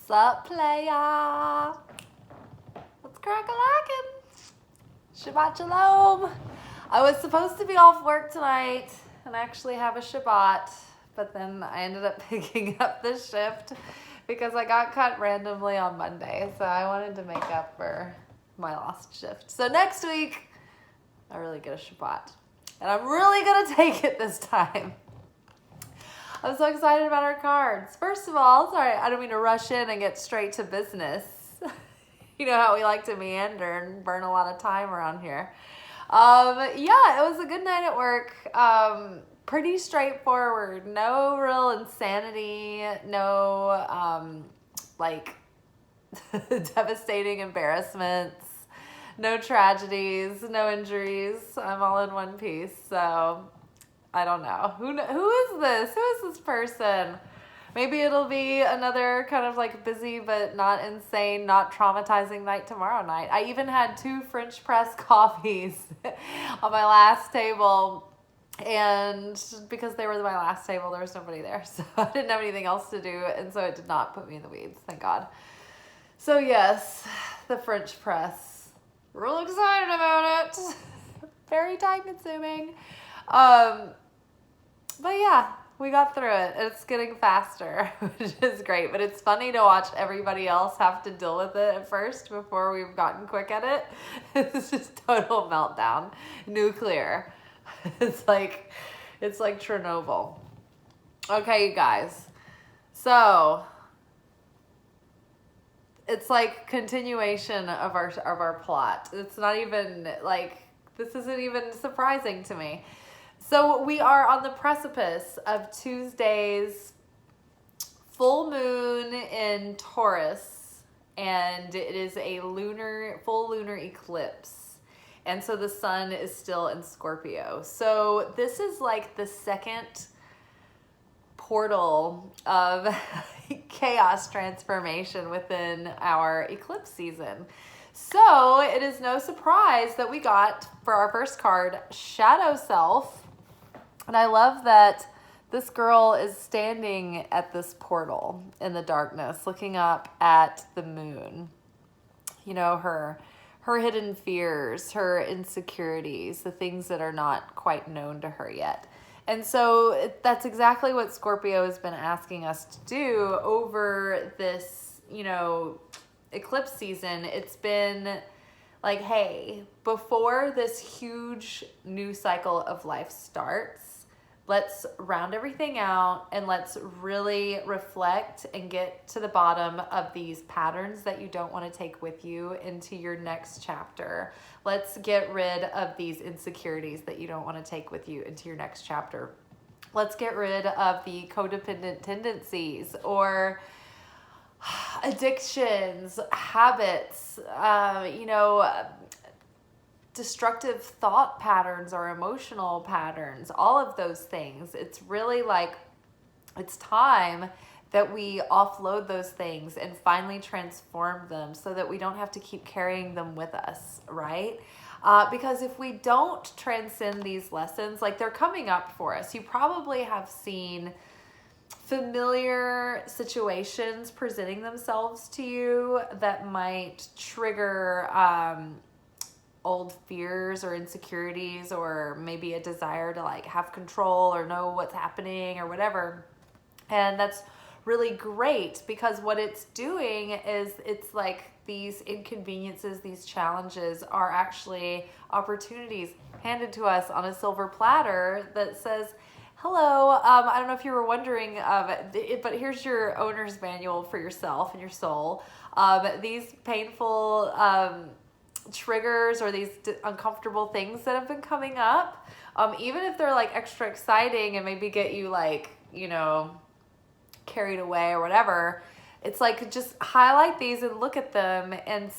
Sup, playa? What's crack-a-lackin'? Shabbat shalom. I was supposed to be off work tonight and actually have a Shabbat, but then I ended up picking up this shift because I got cut randomly on Monday. So I wanted to make up for my lost shift. So next week, I really get a Shabbat. And I'm really going to take it this time. I'm so excited about our cards. First of all, sorry, I don't mean to rush in and get straight to business. You know how we like to meander and burn a lot of time around here. Yeah, it was a good night at work. Pretty straightforward. No real insanity. No, devastating embarrassments. No tragedies. No injuries. I'm all in one piece. So I don't know. Who is this? Who is this person? Maybe it'll be another kind of like busy but not insane, not traumatizing night tomorrow night. I even had 2 French press coffees on my last table. And because they were my last table, there was nobody there. So I didn't have anything else to do. And so it did not put me in the weeds, thank God. So yes, the French press. Real excited about it. Very time consuming. But yeah, we got through it. It's getting faster, which is great. But it's funny to watch everybody else have to deal with it at first before we've gotten quick at it. It's just total meltdown. Nuclear. It's like Chernobyl. Okay, you guys. So it's like continuation of our plot. It's not even like, this isn't even surprising to me. So we are on the precipice of Tuesday's full moon in Taurus, and it is a full lunar eclipse. And so the sun is still in Scorpio. So this is like the second portal of chaos transformation within our eclipse season. So it is no surprise that we got, for our first card, Shadow Self. And I love that this girl is standing at this portal in the darkness, looking up at the moon. You know, her hidden fears, her insecurities, the things that are not quite known to her yet. And so that's exactly what Scorpio has been asking us to do over this, eclipse season. It's been like, hey, before this huge new cycle of life starts, let's round everything out and let's really reflect and get to the bottom of these patterns that you don't want to take with you into your next chapter. Let's get rid of these insecurities that you don't want to take with you into your next chapter. Let's get rid of the codependent tendencies or addictions, habits, destructive thought patterns or emotional patterns, all of those things. It's really like, it's time that we offload those things and finally transform them so that we don't have to keep carrying them with us, right? Because if we don't transcend these lessons, like, they're coming up for us. You probably have seen familiar situations presenting themselves to you that might trigger old fears or insecurities, or maybe a desire to like have control or know what's happening or whatever. And that's really great, because what it's doing is it's like these inconveniences, these challenges are actually opportunities handed to us on a silver platter that says, hello, I don't know if you were wondering, but here's your owner's manual for yourself and your soul. These painful triggers or these uncomfortable things that have been coming up, even if they're like extra exciting and maybe get you like, carried away or whatever, it's like, just highlight these and look at them and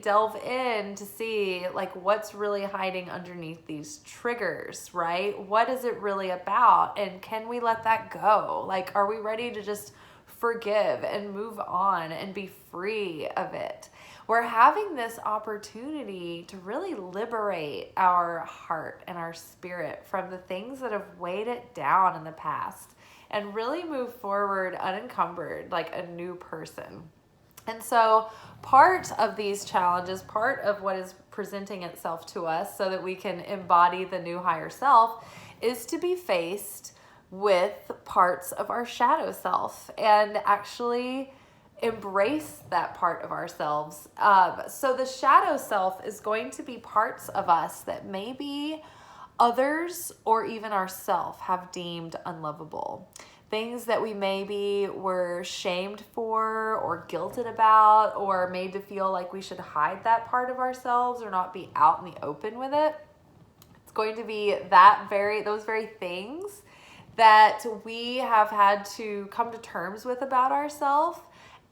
delve in to see like what's really hiding underneath these triggers, right? What is it really about? And can we let that go? Like, are we ready to just forgive and move on and be free of it? We're having this opportunity to really liberate our heart and our spirit from the things that have weighed it down in the past and really move forward unencumbered, like a new person. And so part of these challenges, part of what is presenting itself to us so that we can embody the new higher self, is to be faced with parts of our shadow self and actually embrace that part of ourselves. So the shadow self is going to be parts of us that maybe others or even ourselves have deemed unlovable. Things that we maybe were shamed for or guilted about or made to feel like we should hide that part of ourselves or not be out in the open with it. It's going to be those very things that we have had to come to terms with about ourselves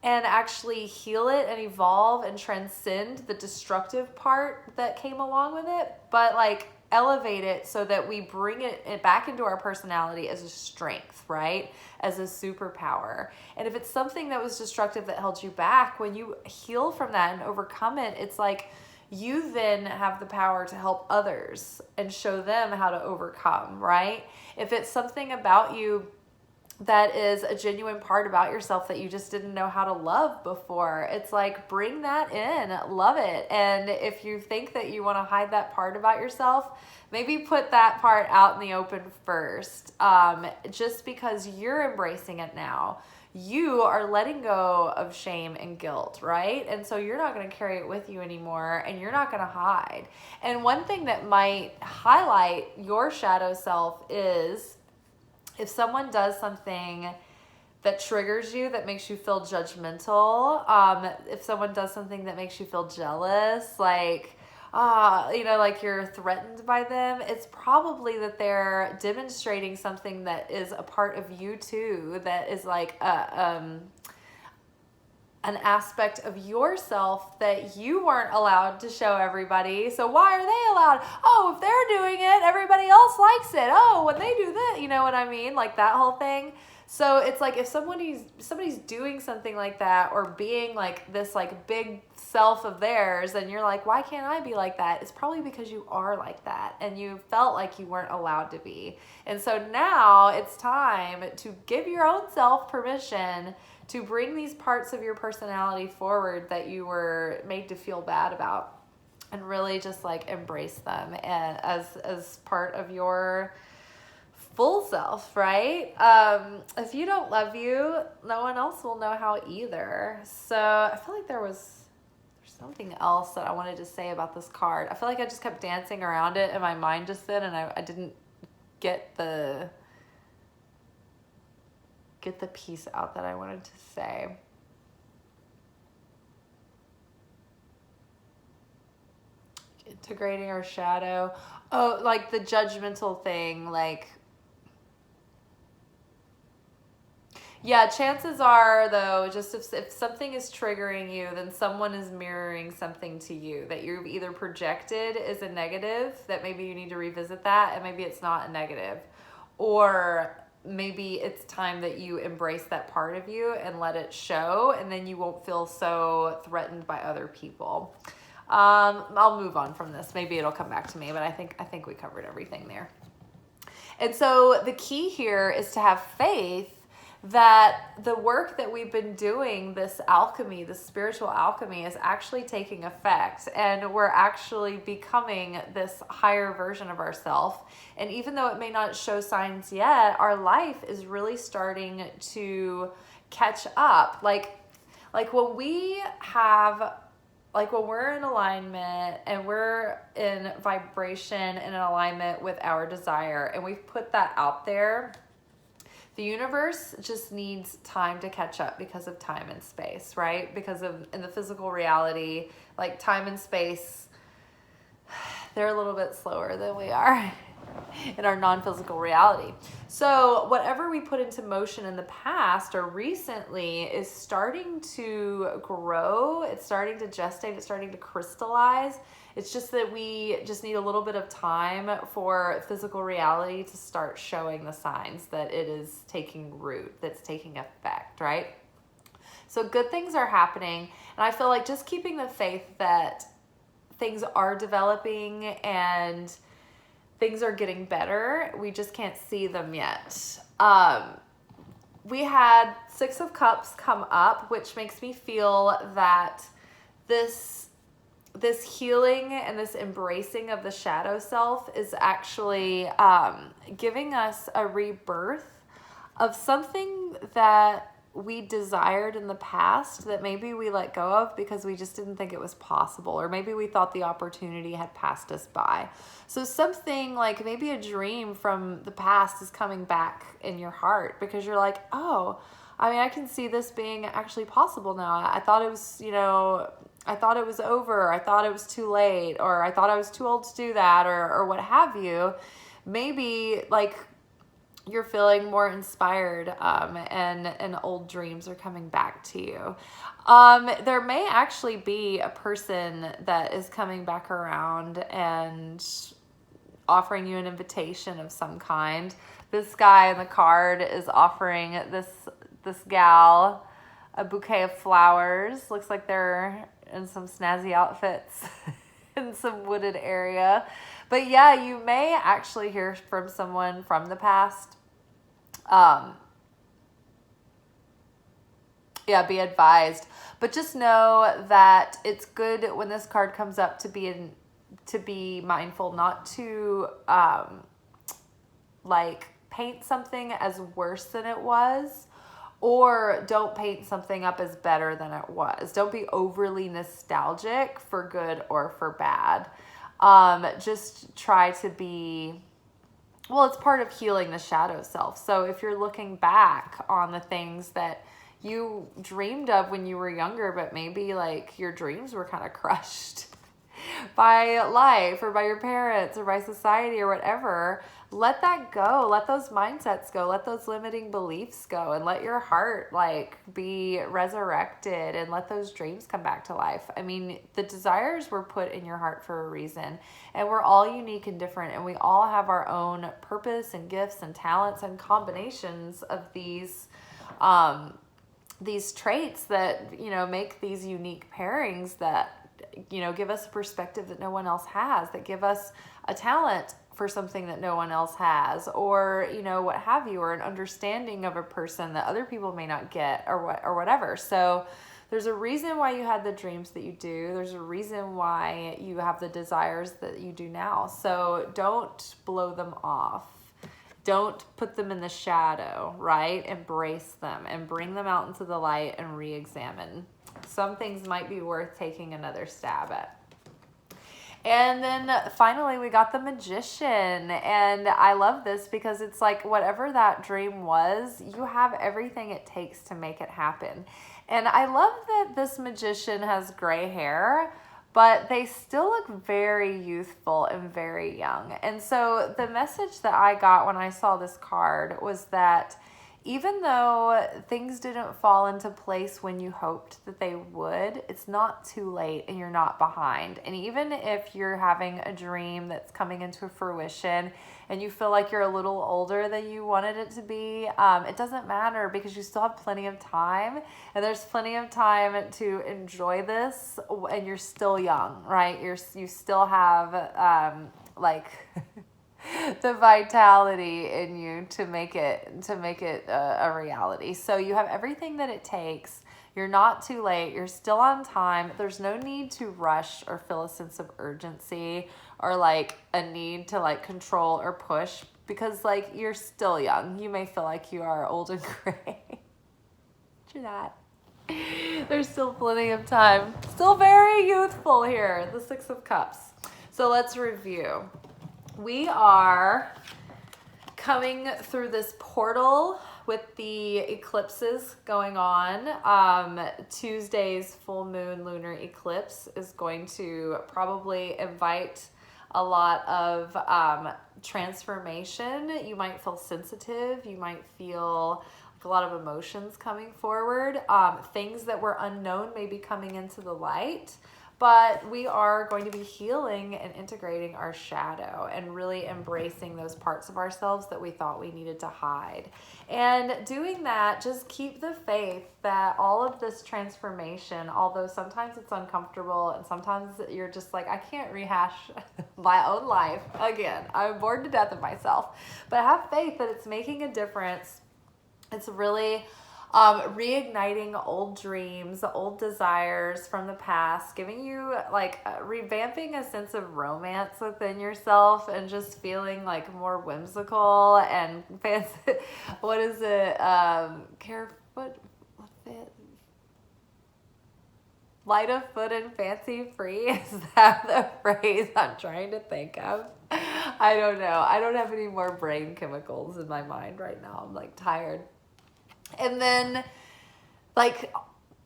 and actually heal it and evolve and transcend the destructive part that came along with it, but like elevate it so that we bring it back into our personality as a strength, right? As a superpower. And if it's something that was destructive that held you back, when you heal from that and overcome it, it's like you then have the power to help others and show them how to overcome, right? If it's something about you that is a genuine part about yourself that you just didn't know how to love before, it's like, bring that in, love it. And if you think that you want to hide that part about yourself, maybe put that part out in the open first. Just because you're embracing it now, you are letting go of shame and guilt, right? And so you're not going to carry it with you anymore, and you're not going to hide. And one thing that might highlight your shadow self is if someone does something that triggers you, that makes you feel judgmental, if someone does something that makes you feel jealous, like, like you're threatened by them, it's probably that they're demonstrating something that is a part of you too, that is like an aspect of yourself that you weren't allowed to show everybody. So why are they allowed? Oh, if they're doing it, everybody else likes it. Oh, when they do that, you know what I mean? Like that whole thing. So it's like if somebody's doing something like that or being like this like big self of theirs, and you're like, why can't I be like that? It's probably because you are like that and you felt like you weren't allowed to be. And so now it's time to give your own self permission to bring these parts of your personality forward that you were made to feel bad about, and really just like embrace them and as part of your full self, right? If you don't love you, no one else will know how either. So I feel like there's something else that I wanted to say about this card. I feel like I just kept dancing around it in my mind just then, and I didn't get the piece out that I wanted to say. Integrating our shadow. Oh, like the judgmental thing, like, yeah, chances are, though, just if something is triggering you, then someone is mirroring something to you that you've either projected as a negative, that maybe you need to revisit that, and maybe it's not a negative. Or maybe it's time that you embrace that part of you and let it show, and then you won't feel so threatened by other people. I'll move on from this. Maybe it'll come back to me, but I think we covered everything there. And so the key here is to have faith that the work that we've been doing, this alchemy, this spiritual alchemy, is actually taking effect, and we're actually becoming this higher version of ourselves. And even though it may not show signs yet, our life is really starting to catch up. Like when we have, like when we're in alignment and we're in vibration and in alignment with our desire, and we've put that out there, the universe just needs time to catch up because of time and space, right? Because of, in the physical reality, like time and space, they're a little bit slower than we are in our non-physical reality. So whatever we put into motion in the past or recently is starting to grow. It's starting to gestate. It's starting to crystallize. It's just that we just need a little bit of time for physical reality to start showing the signs that it is taking root, that's taking effect, right? So good things are happening. And I feel like just keeping the faith that things are developing and things are getting better. We just can't see them yet. we had Six of Cups come up, which makes me feel that this healing and this embracing of the shadow self is actually giving us a rebirth of something that we desired in the past that maybe we let go of because we just didn't think it was possible, or maybe we thought the opportunity had passed us by. So something like maybe a dream from the past is coming back in your heart because you're like, oh, I mean, I can see this being actually possible now. I thought it was, I thought it was over. I thought it was too late, or I thought I was too old to do that, or what have you. Maybe like you're feeling more inspired, and old dreams are coming back to you. There may actually be a person that is coming back around and offering you an invitation of some kind. This guy in the card is offering this gal a bouquet of flowers. Looks like they're in some snazzy outfits in some wooded area. But yeah, you may actually hear from someone from the past. Yeah, be advised. But just know that it's good when this card comes up to be mindful not to like paint something as worse than it was, or don't paint something up as better than it was. Don't be overly nostalgic for good or for bad. Just try to be, well, it's part of healing the shadow self. So if you're looking back on the things that you dreamed of when you were younger, but maybe like your dreams were kind of crushed by life or by your parents or by society or whatever, let that go. Let those mindsets go. Let those limiting beliefs go, and let your heart like be resurrected, and let those dreams come back to life. I mean, the desires were put in your heart for a reason, and we're all unique and different, and we all have our own purpose and gifts and talents and combinations of these traits that, make these unique pairings that, give us a perspective that no one else has, that give us a talent for something that no one else has, or, what have you, or an understanding of a person that other people may not get, or whatever. So there's a reason why you had the dreams that you do. There's a reason why you have the desires that you do now. So don't blow them off. Don't put them in the shadow, right? Embrace them and bring them out into the light and re-examine. Some things might be worth taking another stab at. And then finally, we got the Magician. And I love this because it's like whatever that dream was, you have everything it takes to make it happen. And I love that this Magician has gray hair, but they still look very youthful and very young. And so the message that I got when I saw this card was that even though things didn't fall into place when you hoped that they would, it's not too late and you're not behind. And even if you're having a dream that's coming into fruition and you feel like you're a little older than you wanted it to be, it doesn't matter because you still have plenty of time, and there's plenty of time to enjoy this, and you're still young, right? You still have the vitality in you to make it a reality. So you have everything that it takes. You're not too late. You're still on time. There's no need to rush or feel a sense of urgency or like a need to like control or push, because like you're still young. You may feel like you are old and gray. You're not. There's still plenty of time. Still very youthful here. The Six of Cups. So let's review. We are coming through this portal with the eclipses going on. Tuesday's full moon lunar eclipse is going to probably invite a lot of transformation. You might feel sensitive. You might feel like a lot of emotions coming forward. Things that were unknown may be coming into the light. But we are going to be healing and integrating our shadow and really embracing those parts of ourselves that we thought we needed to hide. And doing that, just keep the faith that all of this transformation, although sometimes it's uncomfortable and sometimes you're just like, I can't rehash my own life again. I'm bored to death of myself. But have faith that it's making a difference It's really reigniting old dreams, old desires from the past, giving you like revamping a sense of romance within yourself and just feeling like more whimsical and fancy. What is it? Light of foot and fancy free? Is that the phrase I'm trying to think of? I don't know. I don't have any more brain chemicals in my mind right now. I'm like tired. And then like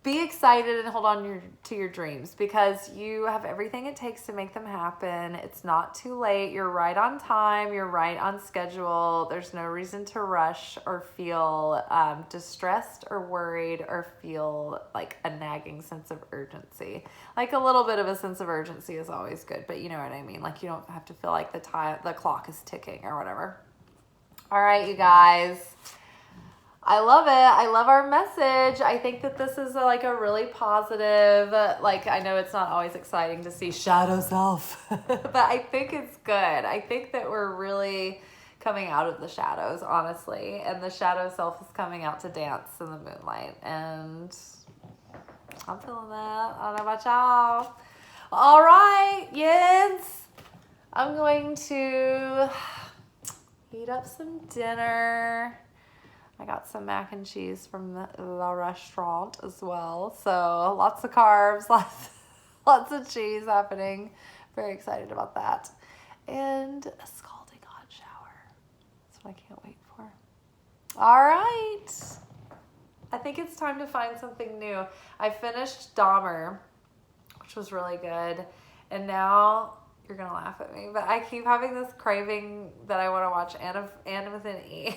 be excited and hold on to your dreams, because you have everything it takes to make them happen. It's not too late. You're right on time. You're right on schedule. There's no reason to rush or feel distressed or worried or feel like a nagging sense of urgency. Like a little bit of a sense of urgency is always good, but you know what I mean? Like you don't have to feel like the clock is ticking or whatever. All right, you guys. I love it. I love our message. I think that this is like a really positive, like I know it's not always exciting to see shadow self, but I think it's good. I think that we're really coming out of the shadows, honestly, and the shadow self is coming out to dance in the moonlight, and I'm feeling that. I don't know about y'all. All right, yes. I'm going to heat up some dinner. I got some mac and cheese from the restaurant as well. So lots of carbs, lots of cheese happening. Very excited about that. And a scalding hot shower. That's what I can't wait for. All right. I think it's time to find something new. I finished Dahmer, which was really good. And now you're going to laugh at me, but I keep having this craving that I want to watch Anna with an E.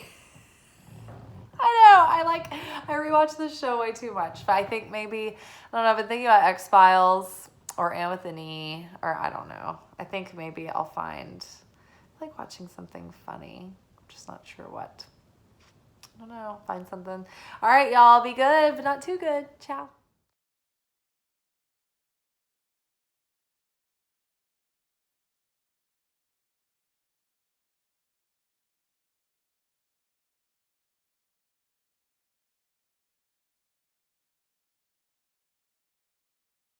I know, I rewatch this show way too much, but I think maybe, I don't know, I've been thinking about X-Files or Anne with an E, or I don't know. I think maybe I'll find, like watching something funny. I'm just not sure what. I don't know, find something. All right, y'all, be good, but not too good. Ciao.